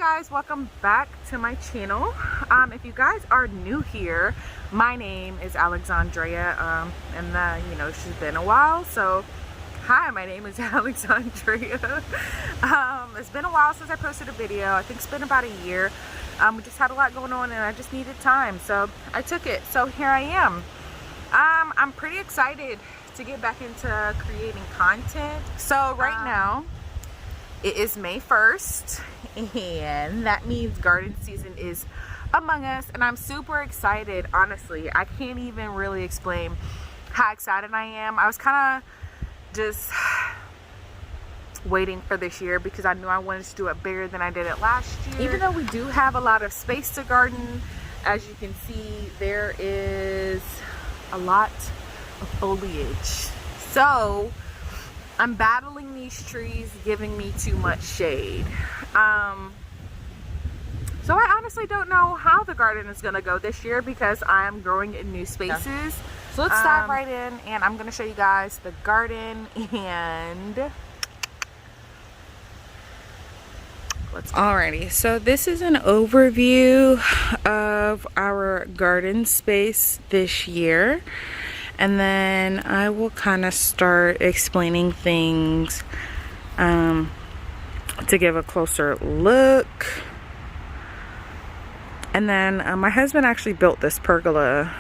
guys, welcome back to my channel. If you guys are new here, my name is Alexandria, and she's been a while, so hi, my name is Alexandria. It's been a while since I posted a video. I think it's been about a year. We just had a lot going on and I just needed time, so I took it. So here I am. I'm pretty excited to get back into creating content. So right now it is May 1st, and that means garden season is among us, and I'm super excited. Honestly, I can't even really explain how excited I am. I was kind of just waiting for this year because I knew I wanted to do it bigger than I did it last year. Even though we do have a lot of space to garden, as you can see, there is a lot of foliage. So I'm battling these trees giving me too much shade. So I honestly don't know how the garden is gonna go this year because I am growing in new spaces. Yeah. So let's dive right in, and I'm gonna show you guys the garden, and let's go. Alrighty, so this is an overview of our garden space this year. And then I will kind of start explaining things to give a closer look. And then my husband actually built this pergola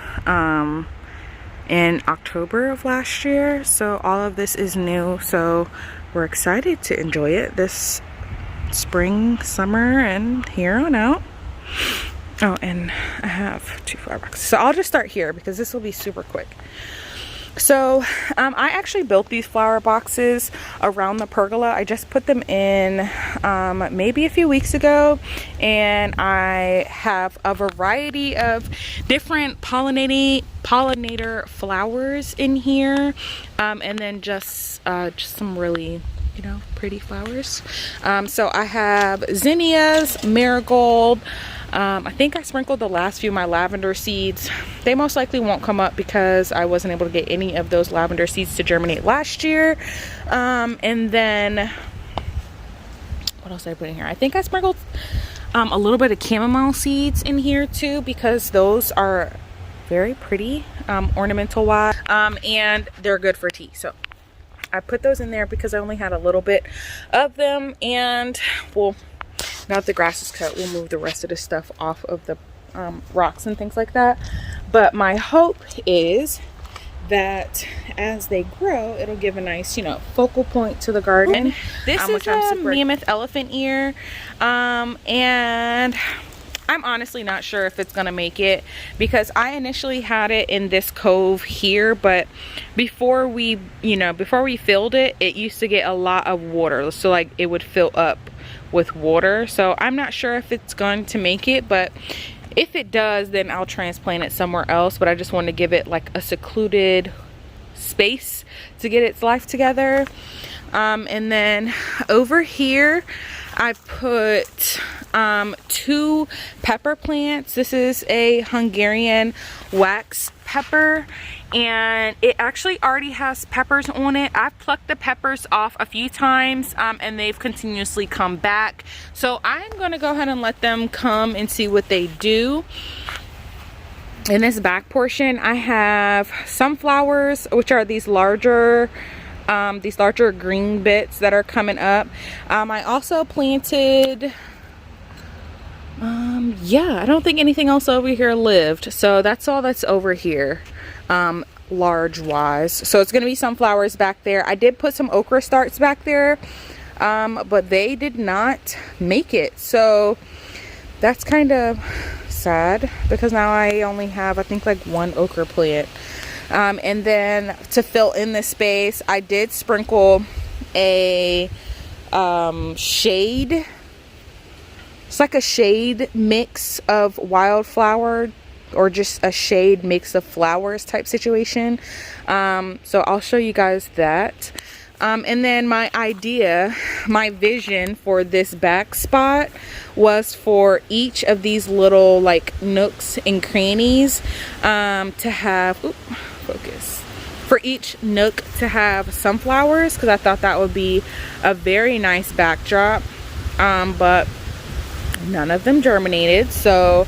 in October of last year. So all of this is new. So we're excited to enjoy it this spring, summer, and here on out. Oh, and I have 2 flower boxes. So I'll just start here because this will be super quick. So I actually built these flower boxes around the pergola. I just put them in maybe a few weeks ago, and I have a variety of different pollinator flowers in here, and then just some really pretty flowers. So I have zinnias, marigold. I think I sprinkled the last few of my lavender seeds. They most likely won't come up because I wasn't able to get any of those lavender seeds to germinate last year. And then what else did I put in here? I think I sprinkled a little bit of chamomile seeds in here too, because those are very pretty ornamental wise, and they're good for tea. So I put those in there because I only had a little bit of them, and now that the grass is cut, we'll move the rest of the stuff off of the rocks and things like that. But my hope is that as they grow, it'll give a nice, focal point to the garden. This is a mammoth elephant ear, and I'm honestly not sure if it's gonna make it because I initially had it in this cove here, but before we filled it, it used to get a lot of water. So like it would fill up with water. So I'm not sure if it's going to make it, but if it does, then I'll transplant it somewhere else. But I just want to give it like a secluded space to get its life together. And then over here I put 2 pepper plants. This is a Hungarian wax pepper, and it actually already has peppers on it. I've plucked the peppers off a few times, and they've continuously come back. So I'm gonna go ahead and let them come and see what they do. In this back portion, I have sunflowers, which are these larger green bits that are coming up. I also planted I don't think anything else over here lived, so that's all that's over here large wise. So it's gonna be sunflowers back there. I did put some okra starts back there, but they did not make it, so that's kind of sad because now I only have, I think, like 1 okra plant. And then to fill in this space, I did sprinkle a shade. It's like a shade mix of wildflower, or just a shade mix of flowers type situation. So I'll show you guys that. And then my vision for this back spot was for each of these little like nooks and crannies to have, for each nook to have sunflowers, because I thought that would be a very nice backdrop. But none of them germinated. So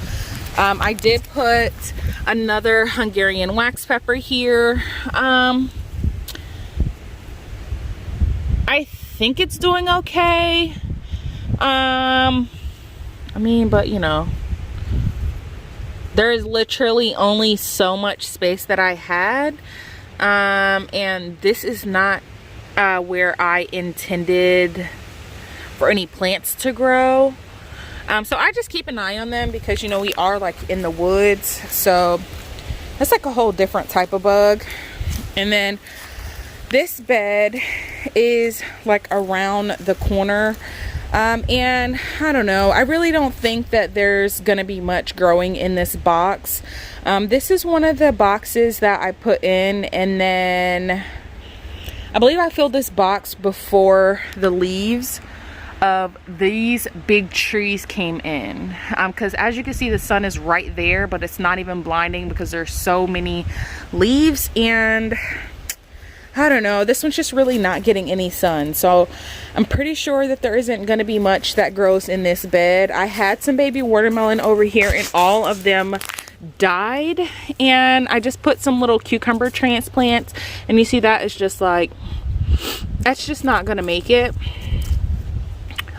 I did put another Hungarian wax pepper here. I think it's doing okay. I mean, but you know, there is literally only so much space that I had, and this is not where I intended for any plants to grow. So I just keep an eye on them because, you know, we are like in the woods, so that's like a whole different type of bug. And then this bed is like around the corner, and I don't know, I really don't think that there's gonna be much growing in this box. This is one of the boxes that I put in, and then I believe I filled this box before the leaves of these big trees came in, because as you can see, the sun is right there, but it's not even blinding because there's so many leaves. And I don't know, this one's just really not getting any sun, so I'm pretty sure that there isn't going to be much that grows in this bed. I had some baby watermelon over here and all of them died, and I just put some little cucumber transplants, and you see that is just like, that's just not gonna make it.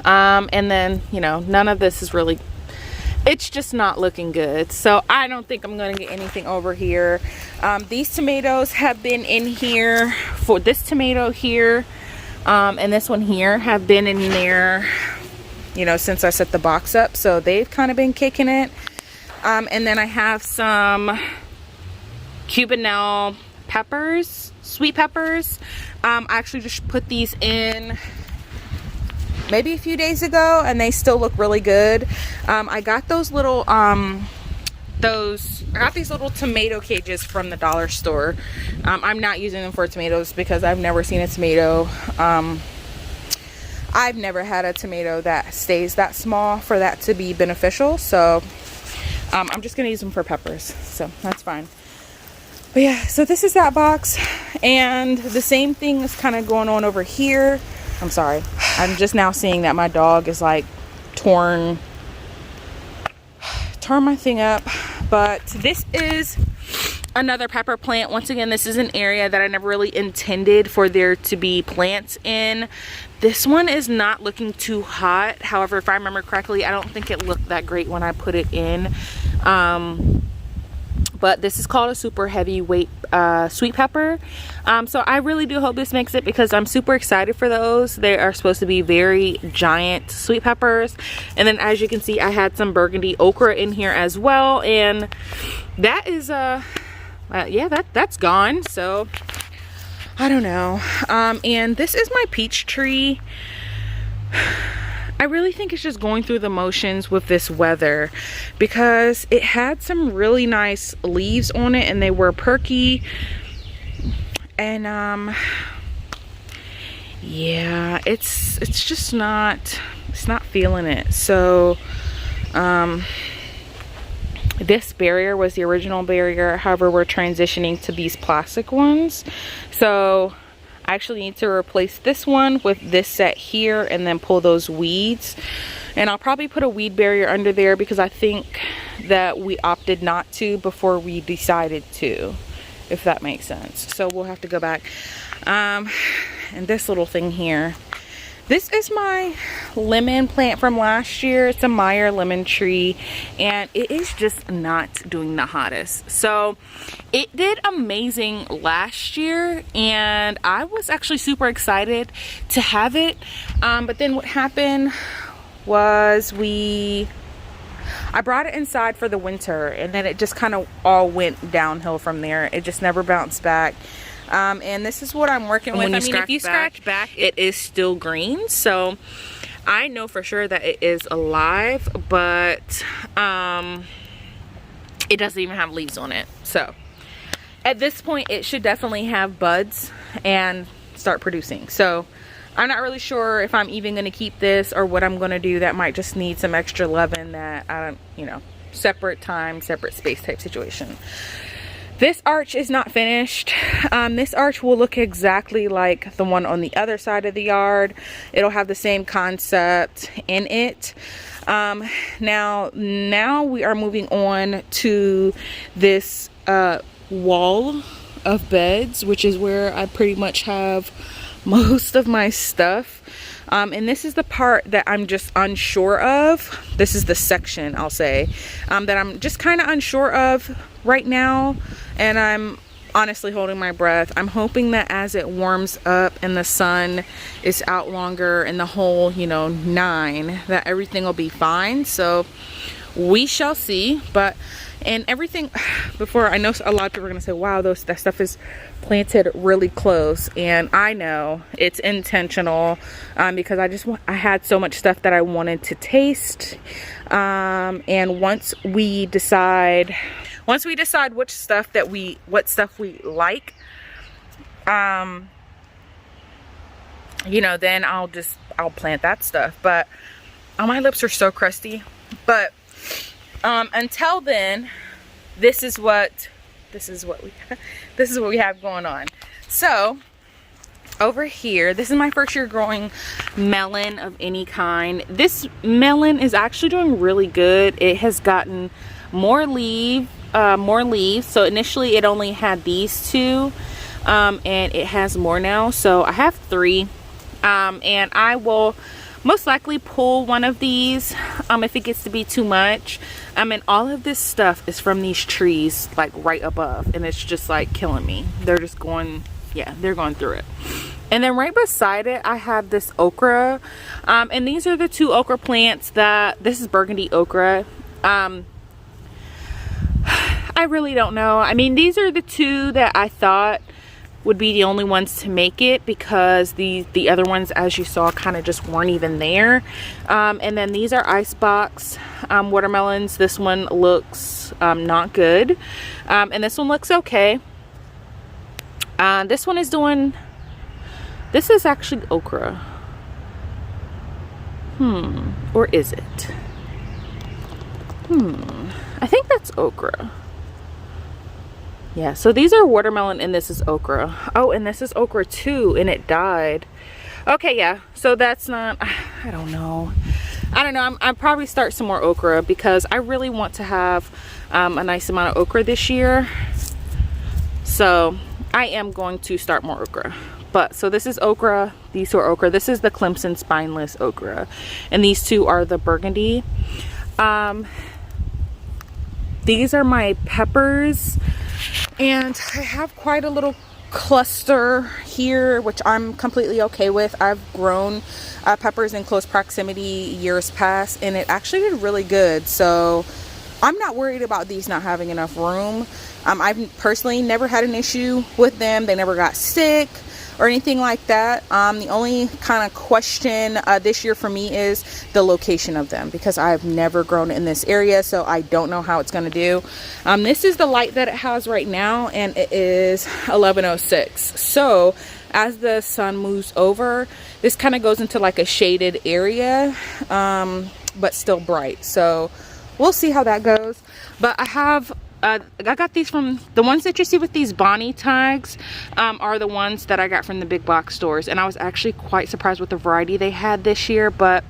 And then, you know, none of this is really, it's just not looking good, so I don't think I'm gonna get anything over here. These tomatoes have been in here, for this tomato here and this one here have been in there, you know, since I set the box up, so they've kind of been kicking it. And then I have some Cubanelle peppers, sweet peppers. I actually just put these in maybe a few days ago, and they still look really good. I got those little I got these little tomato cages from the dollar store. I'm not using them for tomatoes because I've never seen a tomato, I've never had a tomato that stays that small for that to be beneficial, so I'm just gonna use them for peppers, so that's fine. But yeah, so this is that box, and the same thing is kind of going on over here. I'm sorry, I'm just now seeing that my dog is like torn my thing up. But this is another pepper plant. Once again, this is an area that I never really intended for there to be plants in. This one is not looking too hot. However, if I remember correctly, I don't think it looked that great when I put it in. But this is called a super heavyweight sweet pepper. So I really do hope this makes it because I'm super excited for those. They are supposed to be very giant sweet peppers. And then as you can see, I had some burgundy okra in here as well. And that is, yeah, that's gone. So I don't know. And this is my peach tree. I really think it's just going through the motions with this weather because it had some really nice leaves on it and they were perky, and yeah, it's just not, it's not feeling it. So this barrier was the original barrier, however we're transitioning to these plastic ones, so I actually need to replace this one with this set here and then pull those weeds. And I'll probably put a weed barrier under there because I think that we opted not to before we decided to, if that makes sense. So we'll have to go back. And this little thing here, this is my lemon plant from last year. It's a Meyer Lemon tree, and it is just not doing the hottest. So it did amazing last year, and I was actually super excited to have it. But then what happened was I brought it inside for the winter, and then it just kind of all went downhill from there. It just never bounced back. And this is what I'm working with. I mean, if you scratch back, it is still green, so I know for sure that it is alive, but it doesn't even have leaves on it. So at this point, it should definitely have buds and start producing. So I'm not really sure if I'm even going to keep this or what I'm going to do. That might just need some extra loving, that I don't, you know, separate time, separate space type situation. This arch is not finished. This arch will look exactly like the one on the other side of the yard. It'll have the same concept in it. Now we are moving on to this wall of beds, which is where I pretty much have most of my stuff. And this is the part that I'm just unsure of. This is the section, I'll say, that I'm just kind of unsure of right now. And I'm honestly holding my breath. I'm hoping that as it warms up and the sun is out longer and the whole, 9, that everything will be fine. So we shall see. But and everything before, I know a lot of people are gonna say, wow, that stuff is planted really close, and I know it's intentional, because I had so much stuff that I wanted to taste, and once we decide what stuff we like, then I'll plant that stuff. But my lips are so crusty. But until then, this is what we have going on. So over here, this is my first year growing melon of any kind. This melon is actually doing really good. It has gotten more leaves. So initially it only had these 2, and it has more now. So I have 3, and I will most likely pull one of these if it gets to be too much. And all of this stuff is from these trees like right above, and it's just like killing me. They're just going, yeah, they're going through it. And then right beside it, I have this okra, and these are the 2 okra plants this is burgundy okra. I really don't know. I mean, these are the 2 that I thought would be the only ones to make it, because the other ones, as you saw, kind of just weren't even there. And then these are icebox watermelons. This one looks not good, and this one looks okay. This one is doing, this is actually okra, or is it? I think that's okra. Yeah, so these are watermelon and this is okra. Oh, and this is okra too, and it died. Okay, yeah, so that's not, I don't know. I'll probably start some more okra, because I really want to have a nice amount of okra this year. So I am going to start more okra. But so this is okra, these 2 are okra. This is the Clemson spineless okra, and these 2 are the burgundy. These are my peppers. And I have quite a little cluster here, which I'm completely okay with. I've grown peppers in close proximity years past, and it actually did really good. So I'm not worried about these not having enough room. I've personally never had an issue with them. They never got sick or anything like that. The only kind of question this year for me is the location of them, because I've never grown in this area, so I don't know how it's going to do. This is the light that it has right now, and it is 11:06. So as the sun moves over, this kind of goes into like a shaded area, but still bright. So we'll see how that goes. But I got these from, the ones that you see with these Bonnie tags are the ones that I got from the big box stores, and I was actually quite surprised with the variety they had this year, but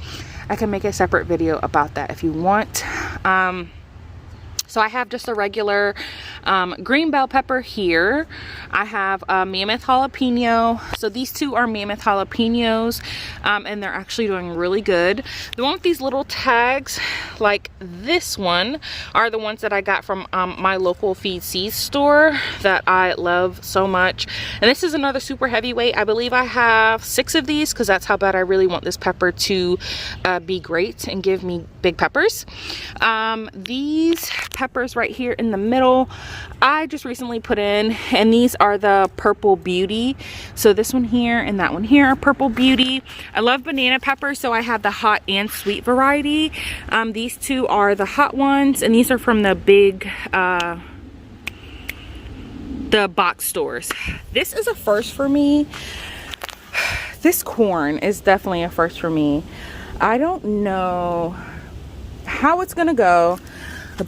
I can make a separate video about that if you want. So I have just a regular green bell pepper here. I have a mammoth jalapeno. So these 2 are mammoth jalapenos, and they're actually doing really good. The one with these little tags, like this one, are the ones that I got from my local Feed Seeds store that I love so much. And this is another super heavyweight. I believe I have 6 of these, because that's how bad I really want this pepper to be great and give me big peppers. These peppers right here in the middle, I just recently put in, and these are the Purple Beauty. So this one here and that one here are Purple Beauty. I love banana peppers, so I have the hot and sweet variety. These 2 are the hot ones, and these are from the big the box stores. This is a first for me. This corn is definitely a first for me. I don't know how it's gonna go,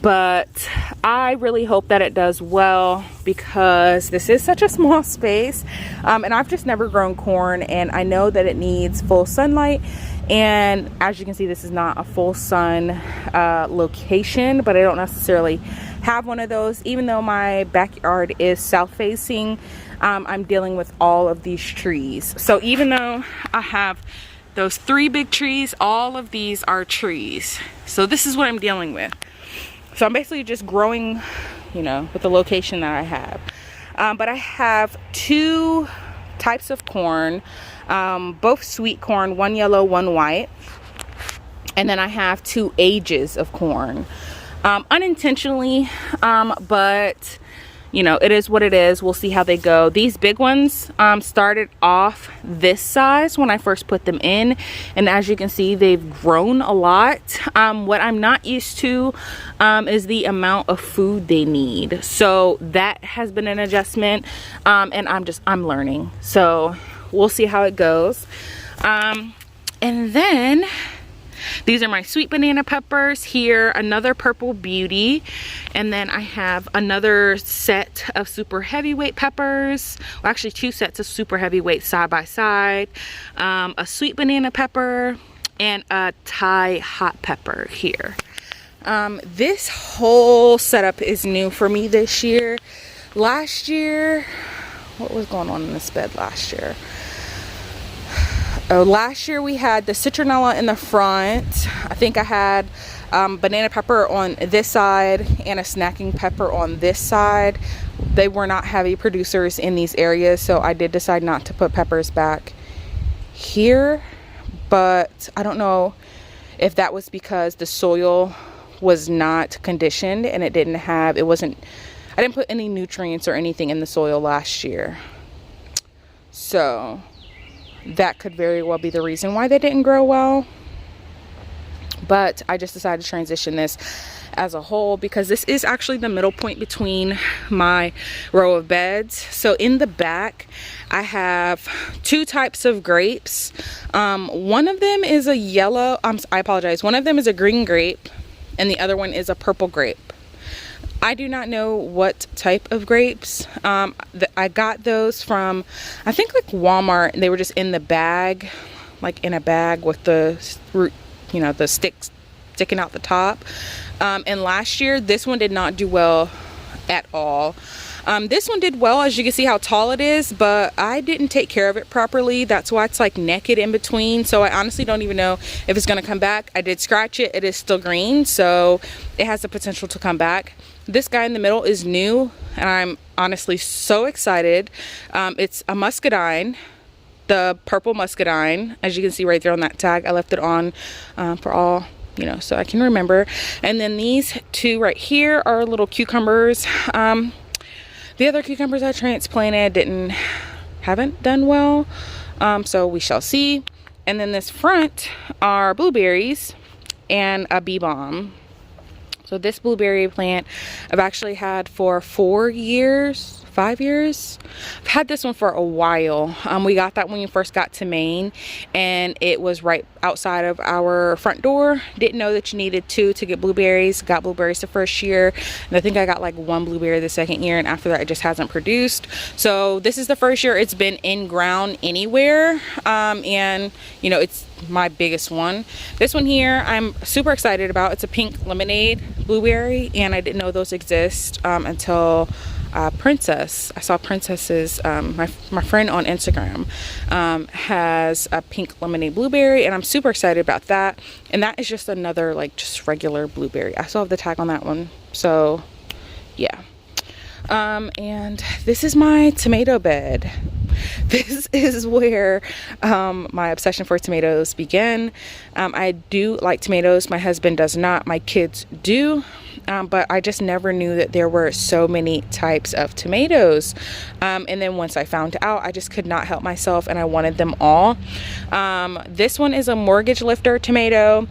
but I really hope that it does well, because this is such a small space, and I've just never grown corn, and I know that it needs full sunlight, And as you can see, this is not a full sun location, but I don't necessarily have one of those. Even though my backyard is south facing, I'm dealing with all of these trees. So even though I have those 3 big trees, all of these are trees. So this is what I'm dealing with. So I'm basically just growing, you know, with the location that I have. But I have 2 types of corn, both sweet corn, one yellow, one white. And then I have 2 ages of corn, unintentionally, but you know, it is what it is. We'll see how they go. These big ones started off this size when I first put them in, and as you can see, they've grown a lot. What I'm not used to is the amount of food they need, so that has been an adjustment, and I'm learning, so we'll see how it goes. And then these are my sweet banana peppers here, another purple beauty, and then I have another set of super heavyweight peppers, well, actually 2 sets of super heavyweight side by side, a sweet banana pepper and a Thai hot pepper here. This whole setup is new for me this year. Last year, what was going on in this bed last year? Oh, last year we had the citronella in the front. I think I had banana pepper on this side and a snacking pepper on this side. They were not heavy producers in these areas, so I did decide not to put peppers back here. But I don't know if that was because the soil was not conditioned and I didn't put any nutrients or anything in the soil last year. So that could very well be the reason why they didn't grow well. But I just decided to transition this as a whole because this is actually the middle point between my row of beds. So in the back, I have 2 types of grapes. One of them is a yellow, I apologize. One of them is a green grape and the other one is a purple grape. I do not know what type of grapes. I got those from, I think, like Walmart. They were just in the bag, like in a bag with the root, you know, the sticks sticking out the top. And last year, this one did not do well at all. This one did well, as you can see how tall it is, but I didn't take care of it properly. That's why it's like naked in between. So I honestly don't even know if it's going to come back. I did scratch it. It is still green, so it has the potential to come back. This guy in the middle is new, and I'm honestly so excited. It's a muscadine, the purple muscadine, as you can see right there on that tag. I left it on for all, you know, so I can remember. And then these 2 right here are little cucumbers. The other cucumbers I transplanted haven't done well, so we shall see. And then this front are blueberries and a bee balm. So this blueberry plant I've actually had for 4 years, 5 years. I've had this one for a while. We got that when we first got to Maine, and it was right outside of our front door. Didn't know that you needed 2 to get blueberries. Got blueberries the first year, and I think I got like 1 blueberry the second year, and after that it just hasn't produced. So this is the first year it's been in ground anywhere, and you know, it's my biggest one. This one here I'm super excited about. It's a pink lemonade blueberry, and I didn't know those exist until Princess. I saw Princess's, my friend on Instagram has a pink lemonade blueberry, and I'm super excited about that. And that is just another like just regular blueberry. I still have the tag on that one, so yeah. And this is my tomato bed. This is where my obsession for tomatoes began. I do like tomatoes. My husband does not. My kids do. But I just never knew that there were so many types of tomatoes. And then once I found out, I just could not help myself, and I wanted them all. This one is a mortgage lifter tomato.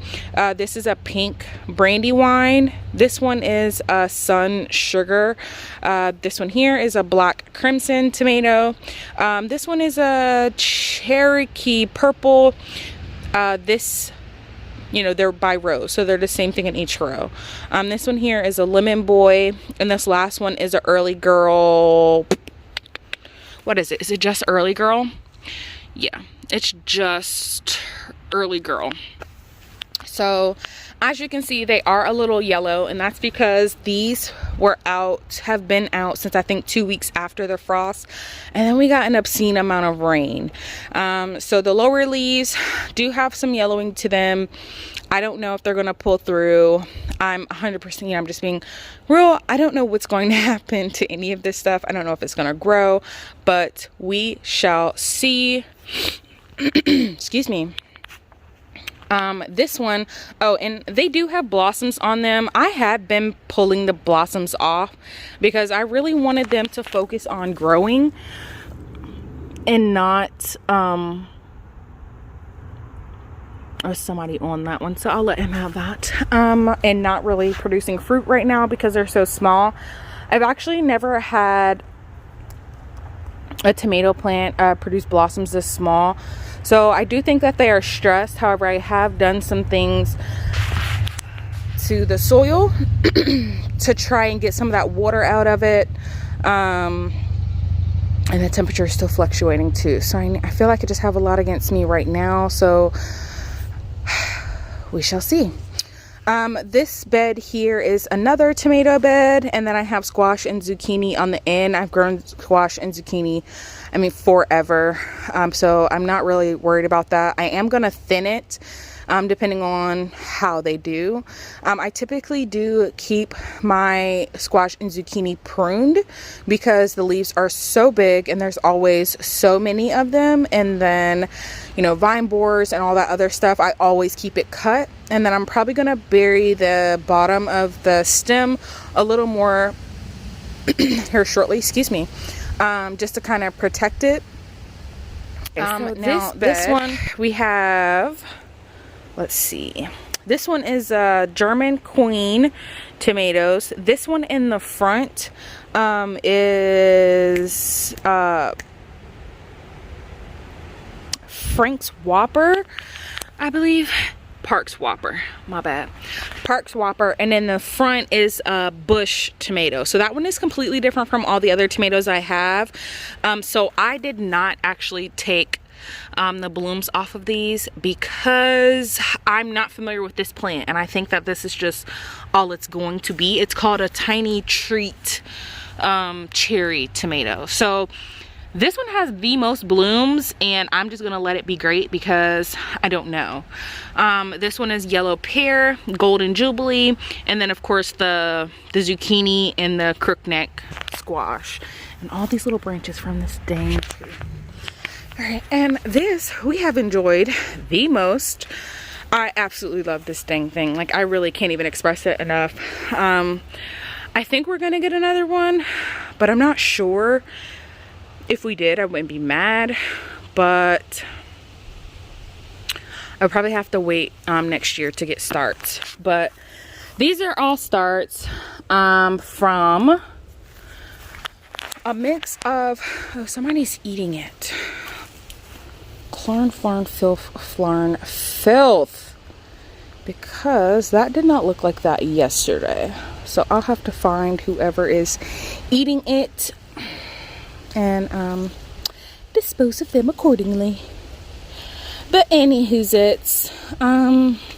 This is a pink brandywine. This one is a sun sugar. This one here is a black crimson tomato. This one is a Cherokee purple. This, you know, they're by row, so they're the same thing in each row. This one here is a lemon boy, and this last one is a early girl. What is it? Is it just early girl? Yeah, it's just early girl. So as you can see, they are a little yellow, and that's because these have been out since I think 2 weeks after the frost, and then we got an obscene amount of rain. So the lower leaves do have some yellowing to them. I don't know if they're gonna pull through. I'm 100%, I'm just being real. I don't know what's going to happen to any of this stuff. I don't know if it's gonna grow, but we shall see. Excuse me. This one, oh, and they do have blossoms on them. I have been pulling the blossoms off because I really wanted them to focus on growing and not, there's somebody on that one, so I'll let him have that, and not really producing fruit right now because they're so small. I've actually never had a tomato plant produce blossoms this small, so I do think that they are stressed. However, I have done some things to the soil to try and get some of that water out of it, and the temperature is still fluctuating too, so I feel like I just have a lot against me right now, so we shall see. This bed here is another tomato bed, and then I have squash and zucchini on the end. I've grown squash and zucchini, I mean, forever, so I'm not really worried about that. I am gonna thin it depending on how they do. I typically do keep my squash and zucchini pruned because the leaves are so big and there's always so many of them, and then, you know, vine borers and all that other stuff, I always keep it cut. And then I'm probably gonna bury the bottom of the stem a little more here shortly, excuse me, just to kind of protect it. Now this one we have, let's see, this one is German Queen tomatoes. This one in the front is Frank's Whopper, I believe. Park's Whopper, my bad. Park's Whopper, and then the front is Bush tomato. So that one is completely different from all the other tomatoes I have. So I did not actually take the blooms off of these because I'm not familiar with this plant, and I think that this is just all it's going to be. It's called a tiny treat cherry tomato. So this one has the most blooms, and I'm just gonna let it be great because I don't know. This one is yellow pear, golden jubilee, and then of course the zucchini and the crookneck squash, and all these little branches from this dang tree. All right, and this we have enjoyed the most. I absolutely love this dang thing. Like, I really can't even express it enough. I think we're gonna get another one, but I'm not sure. If we did, I wouldn't be mad, but I'll probably have to wait next year to get starts. But these are all starts from a mix of, oh, somebody's eating it. Flarn, filth. Because that did not look like that yesterday. So I'll have to find whoever is eating it and dispose of them accordingly. But anywho's it's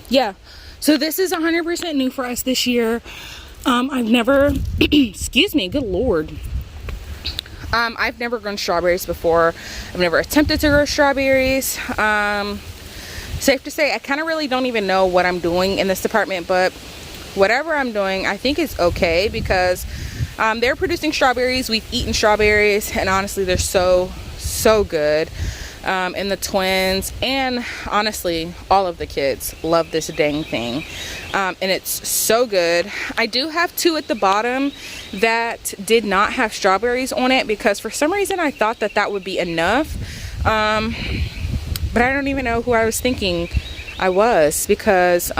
yeah, so this is 100% new for us this year. I've never excuse me, good lord, I've never grown strawberries before. I've never attempted to grow strawberries. Safe to say I kind of really don't even know what I'm doing in this department, but whatever I'm doing I think is okay because they're producing strawberries. We've eaten strawberries, and honestly, they're so good. And the twins, and honestly, all of the kids love this dang thing. And it's so good. I do have two at the bottom that did not have strawberries on it because for some reason I thought that that would be enough. But I don't even know who I was thinking I was because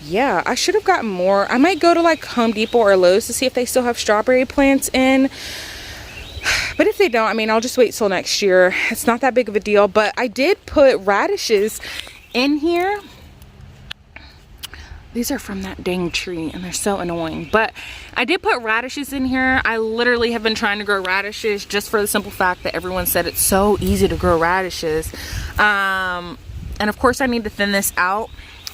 yeah, I should have gotten more. I might go to like Home Depot or Lowe's to see if they still have strawberry plants in. But if they don't, I mean, I'll just wait till next year. It's not that big of a deal. But I did put radishes in here. These are from that dang tree and they're so annoying. But I did put radishes in here. I literally have been trying to grow radishes just for the simple fact that everyone said it's so easy to grow radishes. And of course I need to thin this out,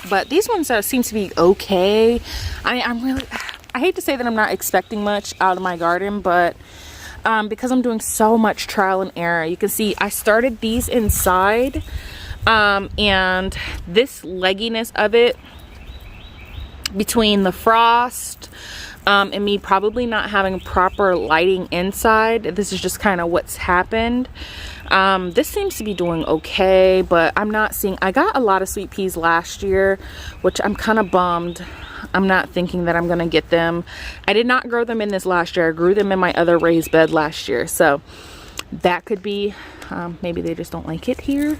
but these ones seem to be okay. I hate to say that I'm not expecting much out of my garden, but because I'm doing so much trial and error. You can see I started these inside, and this legginess of it between the frost and me probably not having proper lighting inside, this is just kind of what's happened. This seems to be doing okay, but I'm not seeing, I got a lot of sweet peas last year, which I'm kind of bummed. I'm not thinking that I'm gonna get them. I did not grow them in this last year. I grew them in my other raised bed last year, so that could be maybe they just don't like it here.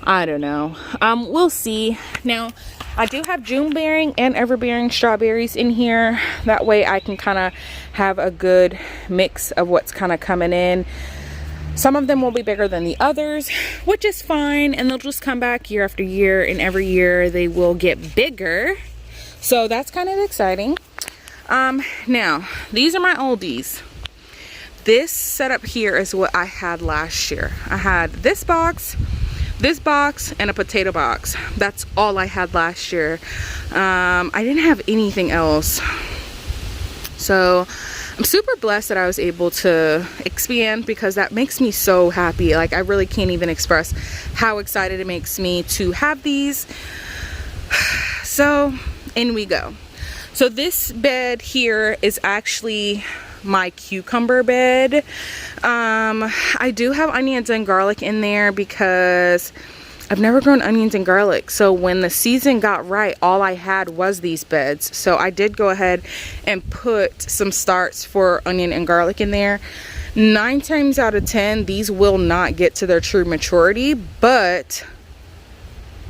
I don't know. We'll see. Now I do have June bearing and ever bearing strawberries in here. That way I can kind of have a good mix of what's kind of coming in. Some of them will be bigger than the others, which is fine, and they'll just come back year after year, and every year they will get bigger. So that's kind of exciting. Now these are my oldies. This setup here is what I had last year. I had this box, and a potato box. That's all I had last year. I didn't have anything else. So I'm super blessed that I was able to expand, because that makes me so happy. Like, I really can't even express how excited it makes me to have these. So in we go. So this bed here is actually my cucumber bed. I do have onions and garlic in there because I've never grown onions and garlic. So when the season got right, all I had was these beds. So I did go ahead and put some starts for onion and garlic in there. 9 times out of 10, these will not get to their true maturity, but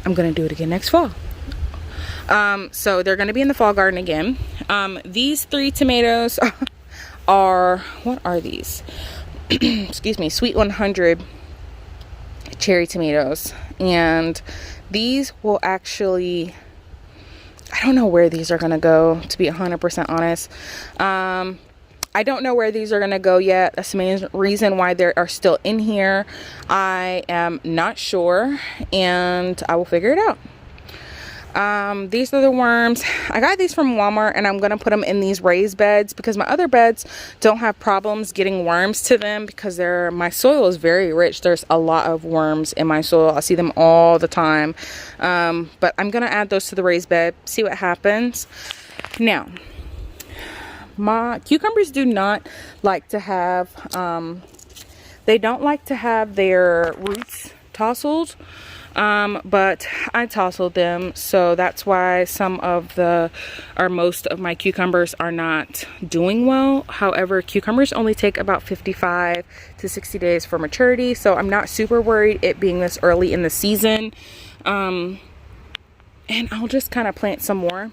I'm gonna do it again next fall. So they're gonna be in the fall garden again. These 3 tomatoes are, what are these? Excuse me, Sweet 100 cherry tomatoes, and these will actually, I don't know where these are gonna go, to be 100% honest. I don't know where these are gonna go yet. That's the main reason why they are still in here. I am not sure, and I will figure it out. These are the worms. I got these from Walmart, and I'm gonna put them in these raised beds because my other beds don't have problems getting worms to them, because my soil is very rich. There's a lot of worms in my soil. I see them all the time. But I'm gonna add those to the raised bed, see what happens. Now, my cucumbers do not like to have they don't like to have their roots tousled. But I tousled them, so that's why most of my cucumbers are not doing well. However, cucumbers only take about 55 to 60 days for maturity, so I'm not super worried it being this early in the season. And I'll just kind of plant some more.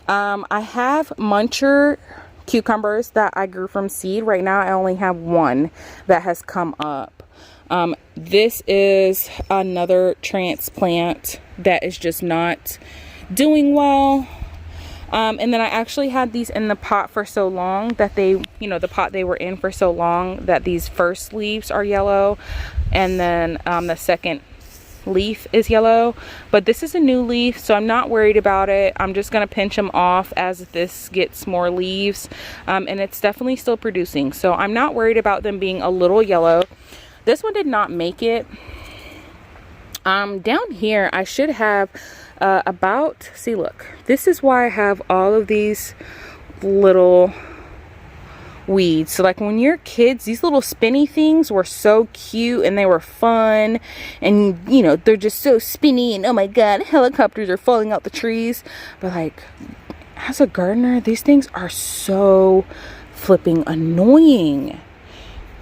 I have muncher cucumbers that I grew from seed. Right now I only have one that has come up. This is another transplant that is just not doing well. And then I actually had these in the pot for so long that the pot they were in for so long that these first leaves are yellow, and then the second leaf is yellow. But this is a new leaf, so I'm not worried about it. I'm just gonna pinch them off as this gets more leaves, and it's definitely still producing, so I'm not worried about them being a little yellow. This one did not make it. Down here I should have see, look, this is why I have all of these little weeds. So like when you're kids, these little spinny things were so cute and they were fun, and they're just so spinny, and oh my god, helicopters are falling out the trees. But like, as a gardener, these things are so flipping annoying,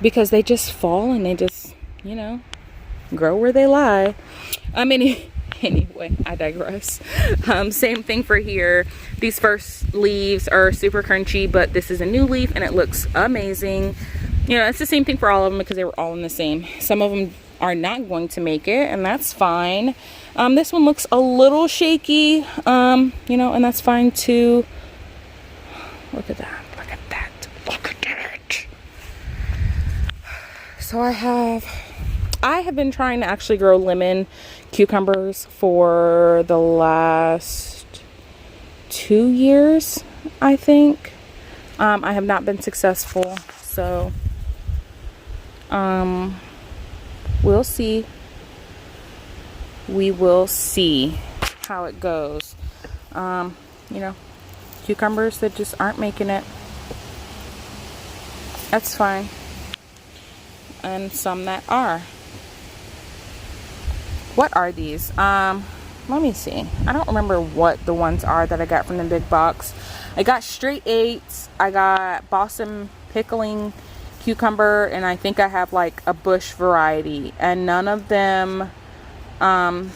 because they just fall and they just, grow where they lie. Anyway, I digress. Same thing for here. These first leaves are super crunchy, but this is a new leaf and it looks amazing. It's the same thing for all of them because they were all in the same. Some of them are not going to make it, and that's fine. This one looks a little shaky, and that's fine too. Look at that. Look at that. Look at that. So I have I have been trying to actually grow lemon cucumbers for the last 2 years, I think. I have not been successful, so we'll see. We will see how it goes. You know, cucumbers that just aren't making it, that's fine. And some that are. What are these? Let me see. I don't remember what the ones are that I got from the big box. I got straight 8s. I got Boston pickling cucumber, and I think I have like a bush variety, and none of them I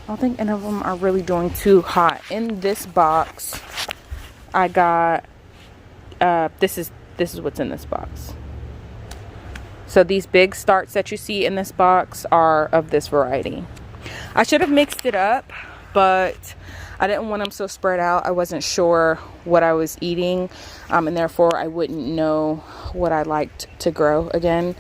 don't think any of them are really doing too hot. In this box I got this is what's in this box. So these big starts that you see in this box are of this variety. I should have mixed it up, but I didn't want them so spread out. I wasn't sure what I was eating, and therefore I wouldn't know what I liked to grow again.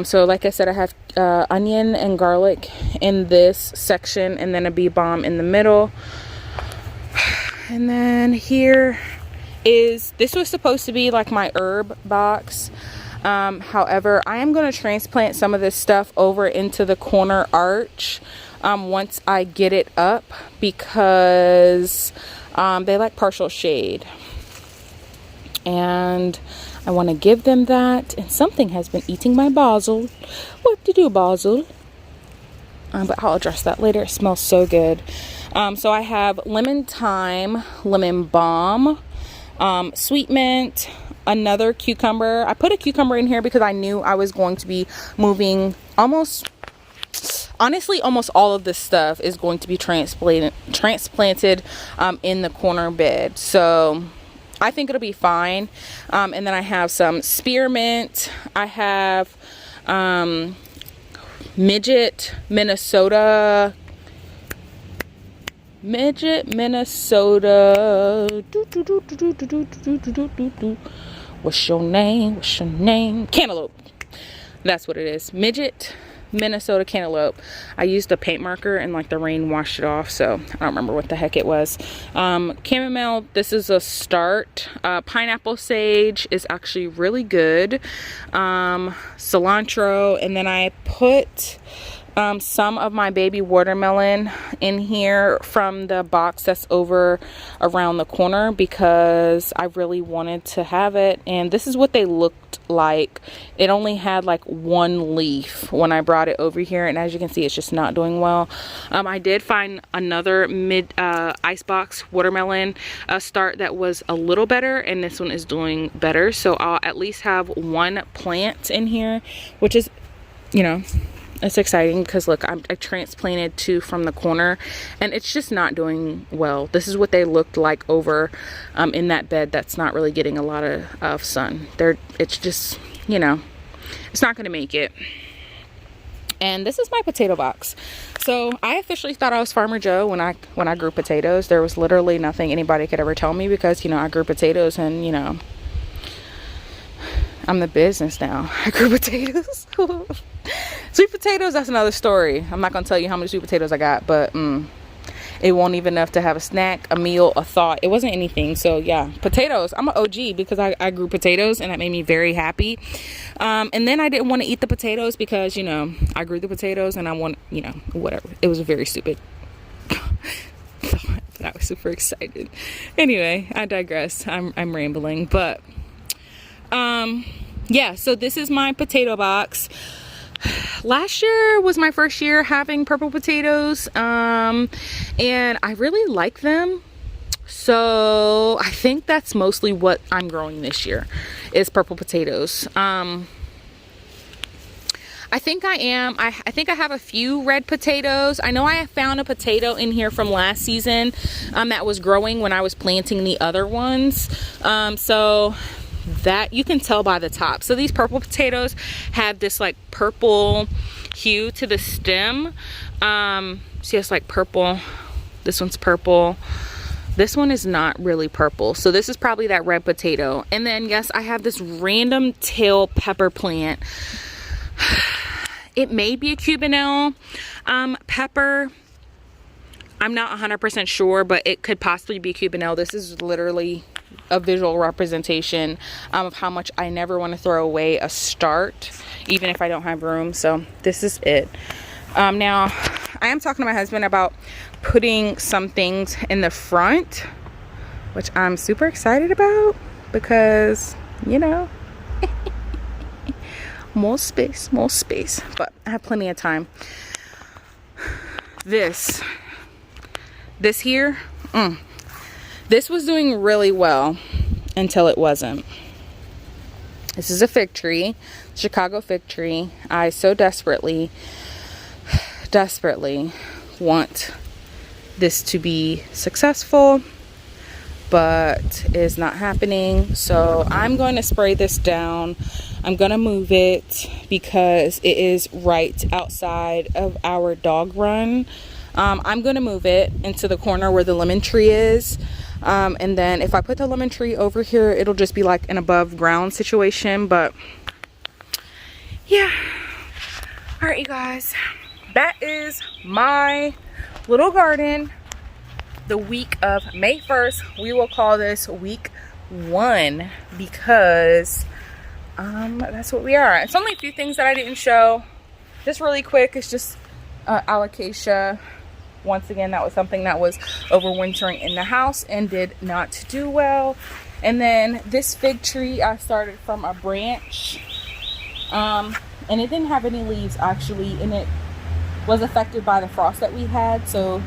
So like I said, I have onion and garlic in this section, and then a bee balm in the middle. And then here is, this was supposed to be like my herb box. However, I am going to transplant some of this stuff over into the corner arch once I get it up, because they like partial shade, and I want to give them that. And something has been eating my basil. What to do, basil? But I'll address that later. It smells so good. So I have lemon thyme, lemon balm, sweet mint, another cucumber. I put a cucumber in here because I knew I was going to be moving honestly, almost all of this stuff is going to be transplanted in the corner bed. So I think it'll be fine. And then I have some spearmint. I have Midget, Minnesota. What's your name? What's your name? Cantaloupe. That's what it is. Midget, Minnesota cantaloupe. I used a paint marker and like the rain washed it off, so I don't remember what the heck it was. Chamomile, this is a start. Pineapple sage is actually really good. Cilantro, and then I put some of my baby watermelon in here from the box that's over around the corner, because I really wanted to have it. And this is what they looked like. It only had like one leaf when I brought it over here, and as you can see, it's just not doing well. I did find another icebox watermelon start that was a little better, and this one is doing better. So I'll at least have one plant in here, which is, you know, it's exciting, because look, I transplanted 2 from the corner, and it's just not doing well. This is what they looked like over in that bed that's not really getting a lot of sun. It's just, you know, it's not going to make it. And this is my potato box. So I officially thought I was Farmer Joe when I grew potatoes. There was literally nothing anybody could ever tell me, because, you know, I grew potatoes, and, you know, I'm the business now. I grew potatoes. Sweet potatoes, that's another story. I'm not gonna tell you how many sweet potatoes I got, but it won't even enough to have a snack, a meal, a thought. It wasn't anything. So yeah, potatoes. I'm an OG because I grew potatoes, and that made me very happy. And then I didn't want to eat the potatoes because, you know, I grew the potatoes, and I want, you know, whatever. It was a very stupid thought, but I was super excited. Anyway, I digress. I'm rambling, but yeah, so this is my potato box. Last year was my first year having purple potatoes, and I really like them. So I think that's mostly what I'm growing this year is purple potatoes. I think I think I have a few red potatoes. I know I found a potato in here from last season that was growing when I was planting the other ones. So that you can tell by the top. So these purple potatoes have this like purple hue to the stem. See, it's like purple. This one's purple. This one is not really purple. So this is probably that red potato. And then yes, I have this random tail pepper plant. It may be a Cubanelle pepper. I'm not 100% sure, but it could possibly be Cubanelle. This is literally a visual representation of how much I never want to throw away a start, even if I don't have room. So this is it. Now, I am talking to my husband about putting some things in the front, which I'm super excited about because, you know, more space, but I have plenty of time. This here, this was doing really well until it wasn't. This is a fig tree, Chicago fig tree. I so desperately want this to be successful, but it's not happening. So I'm going to spray this down. I'm going to move it because it is right outside of our dog run. I'm going to move it into the corner where the lemon tree is. And then if I put the lemon tree over here, it'll just be like an above ground situation. But yeah. All right, you guys. That is my little garden. The week of May 1st. We will call this week 1 because that's what we are. It's only a few things that I didn't show. Just really quick. It's just alocasia. Once again, that was something that was overwintering in the house and did not do well. And then this fig tree, I started from a branch. And it didn't have any leaves actually, and it was affected by the frost that we had. So,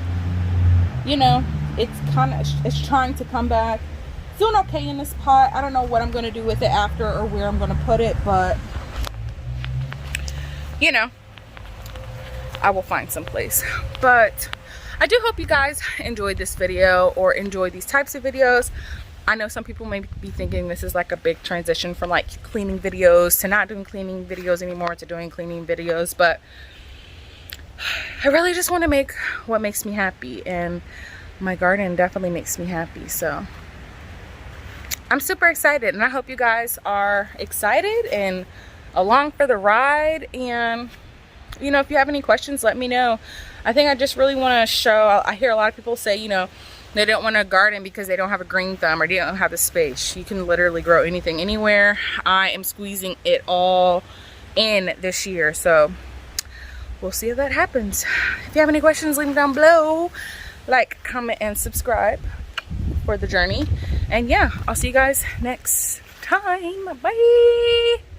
you know, it's trying to come back. It's doing okay in this pot. I don't know what I'm going to do with it after or where I'm going to put it, but, you know, I will find some place. But I do hope you guys enjoyed this video or enjoy these types of videos. I know some people may be thinking this is like a big transition from like cleaning videos to not doing cleaning videos anymore to doing cleaning videos, but I really just want to make what makes me happy, and my garden definitely makes me happy. So I'm super excited, and I hope you guys are excited and along for the ride. And you know, if you have any questions, let me know. I think I just really want to show, I hear a lot of people say, you know, they don't want to garden because they don't have a green thumb or they don't have the space. You can literally grow anything anywhere. I am squeezing it all in this year, so we'll see if that happens. If you have any questions, leave them down below. Like, comment, and subscribe for the journey. And yeah, I'll see you guys next time. Bye.